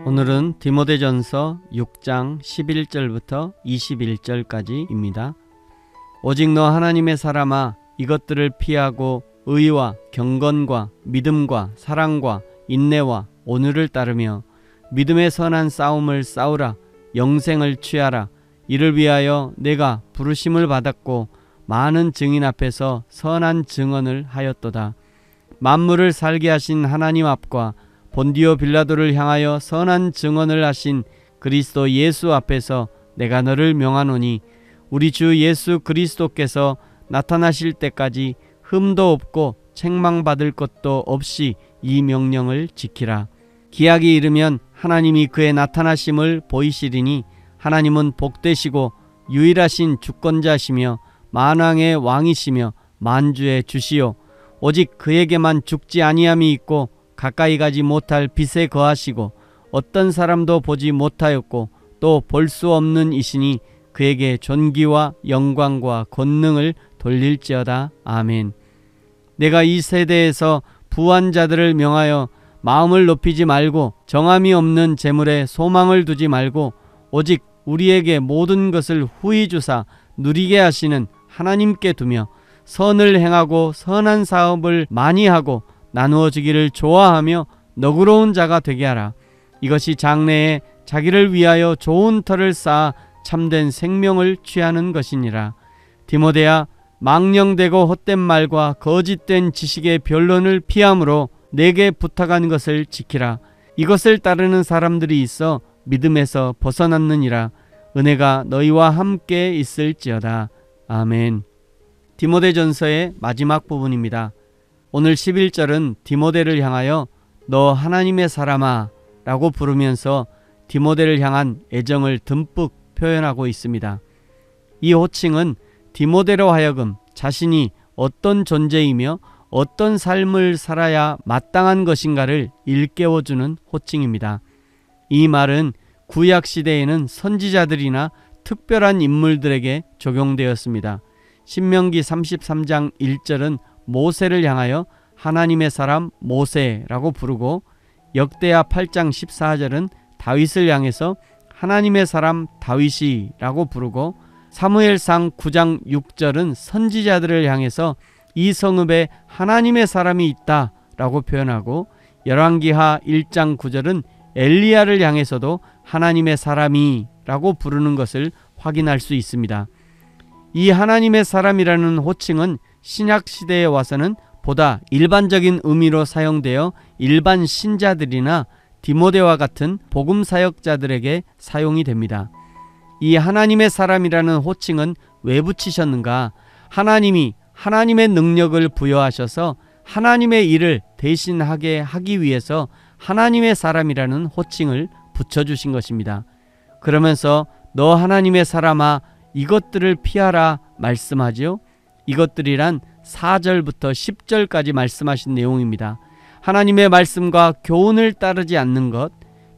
오늘은 디모데전서 6장 11절부터 21절까지입니다. 오직 너 하나님의 사람아, 이것들을 피하고 의와 경건과 믿음과 사랑과 인내와 온유를 따르며 믿음의 선한 싸움을 싸우라. 영생을 취하라. 이를 위하여 내가 부르심을 받았고 많은 증인 앞에서 선한 증언을 하였도다. 만물을 살게 하신 하나님 앞과 본디오 빌라도를 향하여 선한 증언을 하신 그리스도 예수 앞에서 내가 너를 명하노니, 우리 주 예수 그리스도께서 나타나실 때까지 흠도 없고 책망받을 것도 없이 이 명령을 지키라. 기약이 이르면 하나님이 그의 나타나심을 보이시리니, 하나님은 복되시고 유일하신 주권자시며 만왕의 왕이시며 만주의 주시요 오직 그에게만 죽지 아니함이 있고 가까이 가지 못할 빛에 거하시고 어떤 사람도 보지 못하였고 또 볼 수 없는 이시니 그에게 존귀와 영광과 권능을 돌릴지어다. 아멘. 내가 이 세대에서 부한 자들을 명하여 마음을 높이지 말고 정함이 없는 재물에 소망을 두지 말고 오직 우리에게 모든 것을 후히 주사 누리게 하시는 하나님께 두며 선을 행하고 선한 사업을 많이 하고 나누어 주기를 좋아하며 너그러운 자가 되게 하라. 이것이 장래에 자기를 위하여 좋은 터를 쌓아 참된 생명을 취하는 것이니라. 디모데야, 망령되고 헛된 말과 거짓된 지식의 변론을 피함으로 내게 부탁한 것을 지키라. 이것을 따르는 사람들이 있어 믿음에서 벗어났느니라. 은혜가 너희와 함께 있을지어다. 아멘. 디모데전서의 마지막 부분입니다. 오늘 11절은 디모데를 향하여 너 하나님의 사람아 라고 부르면서 디모데를 향한 애정을 듬뿍 표현하고 있습니다. 이 호칭은 디모데로 하여금 자신이 어떤 존재이며 어떤 삶을 살아야 마땅한 것인가를 일깨워주는 호칭입니다. 이 말은 구약시대에는 선지자들이나 특별한 인물들에게 적용되었습니다. 신명기 33장 1절은 모세를 향하여 하나님의 사람 모세라고 부르고, 역대하 8장 14절은 다윗을 향해서 하나님의 사람 다윗이라고 부르고, 사무엘상 9장 6절은 선지자들을 향해서 이 성읍에 하나님의 사람이 있다 라고 표현하고, 열왕기하 1장 9절은 엘리야를 향해서도 하나님의 사람이 라고 부르는 것을 확인할 수 있습니다. 이 하나님의 사람이라는 호칭은 신약시대에 와서는 보다 일반적인 의미로 사용되어 일반 신자들이나 디모데와 같은 복음사역자들에게 사용이 됩니다. 이 하나님의 사람이라는 호칭은 왜 붙이셨는가? 하나님이 하나님의 능력을 부여하셔서 하나님의 일을 대신하게 하기 위해서 하나님의 사람이라는 호칭을 붙여주신 것입니다. 그러면서 너 하나님의 사람아, 이것들을 피하라 말씀하지요. 이것들이란 4절부터 10절까지 말씀하신 내용입니다. 하나님의 말씀과 교훈을 따르지 않는 것,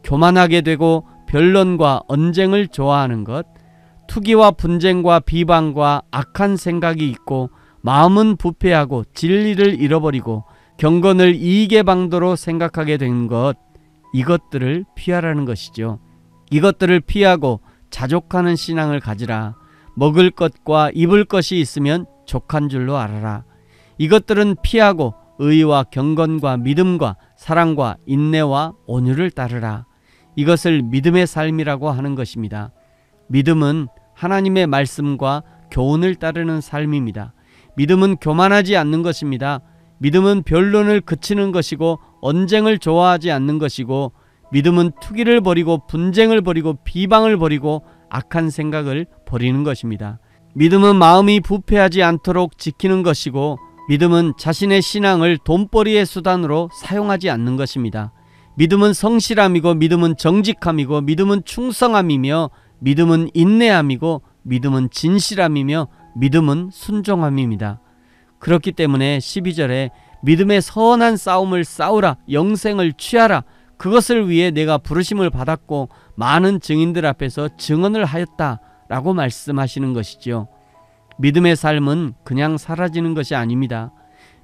교만하게 되고 변론과 언쟁을 좋아하는 것, 투기와 분쟁과 비방과 악한 생각이 있고 마음은 부패하고 진리를 잃어버리고 경건을 이익의 방도로 생각하게 된 것, 이것들을 피하라는 것이죠. 이것들을 피하고 자족하는 신앙을 가지라. 먹을 것과 입을 것이 있으면 족한 줄로 알아라. 이것들은 피하고 의와 경건과 믿음과 사랑과 인내와 온유를 따르라. 이것을 믿음의 삶이라고 하는 것입니다. 믿음은 하나님의 말씀과 교훈을 따르는 삶입니다. 믿음은 교만하지 않는 것입니다. 믿음은 변론을 그치는 것이고 언쟁을 좋아하지 않는 것이고, 믿음은 투기를 버리고 분쟁을 버리고 비방을 버리고 악한 생각을 버리는 것입니다. 믿음은 마음이 부패하지 않도록 지키는 것이고, 믿음은 자신의 신앙을 돈벌이의 수단으로 사용하지 않는 것입니다. 믿음은 성실함이고, 믿음은 정직함이고, 믿음은 충성함이며, 믿음은 인내함이고, 믿음은 진실함이며, 믿음은 순종함입니다. 그렇기 때문에 12절에 믿음의 선한 싸움을 싸우라. 영생을 취하라. 그것을 위해 내가 부르심을 받았고 많은 증인들 앞에서 증언을 하였다 라고 말씀하시는 것이죠. 믿음의 삶은 그냥 사라지는 것이 아닙니다.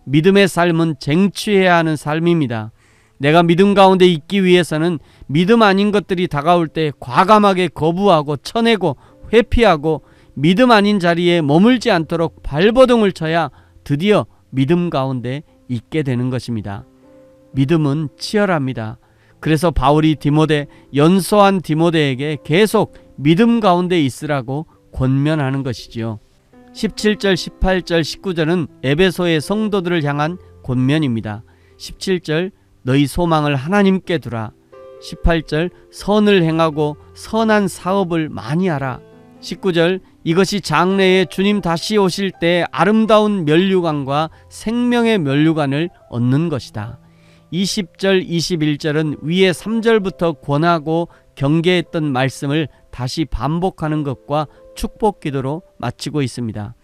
믿음의 삶은 쟁취해야 하는 삶입니다. 내가 믿음 가운데 있기 위해서는 믿음 아닌 것들이 다가올 때 과감하게 거부하고 쳐내고 회피하고 믿음 아닌 자리에 머물지 않도록 발버둥을 쳐야 드디어 믿음 가운데 있게 되는 것입니다. 믿음은 치열합니다. 그래서 바울이 연소한 디모데에게 계속 믿음 가운데 있으라고 권면하는 것이지요. 17절, 18절, 19절은 에베소의 성도들을 향한 권면입니다. 17절 너희 소망을 하나님께 두라. 18절 선을 행하고 선한 사업을 많이 하라. 19절 이것이 장래에 주님 다시 오실 때 아름다운 면류관과 생명의 면류관을 얻는 것이다. 20절, 21절은 위에 3절부터 권하고 경계했던 말씀을 다시 반복하는 것과 축복 기도로 마치고 있습니다.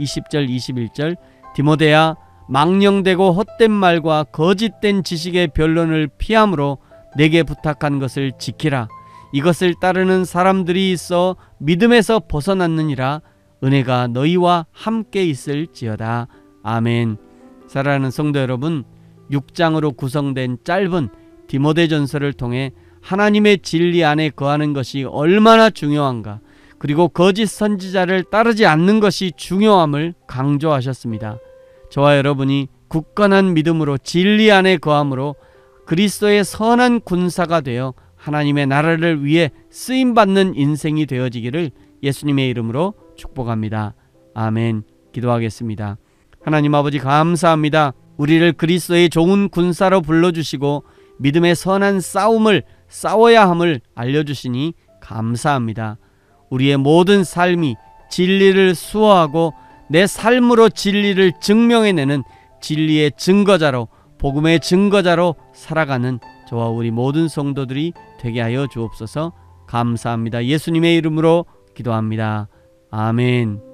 20절, 21절 디모데야 망령되고 헛된 말과 거짓된 지식의 변론을 피함으로 내게 부탁한 것을 지키라. 이것을 따르는 사람들이 있어 믿음에서 벗어났느니라. 은혜가 너희와 함께 있을지어다. 아멘. 사랑하는 성도 여러분, 6장으로 구성된 짧은 디모데전서를 통해 하나님의 진리 안에 거하는 것이 얼마나 중요한가, 그리고 거짓 선지자를 따르지 않는 것이 중요함을 강조하셨습니다. 저와 여러분이 굳건한 믿음으로 진리 안에 거함으로 그리스도의 선한 군사가 되어 하나님의 나라를 위해 쓰임받는 인생이 되어지기를 예수님의 이름으로 축복합니다. 아멘. 기도하겠습니다. 하나님 아버지 감사합니다. 우리를 그리스도의 좋은 군사로 불러주시고 믿음의 선한 싸움을 싸워야 함을 알려주시니 감사합니다. 우리의 모든 삶이 진리를 수호하고 내 삶으로 진리를 증명해내는 진리의 증거자로, 복음의 증거자로 살아가는 저와 우리 모든 성도들이 되게 하여 주옵소서. 감사합니다. 예수님의 이름으로 기도합니다. 아멘.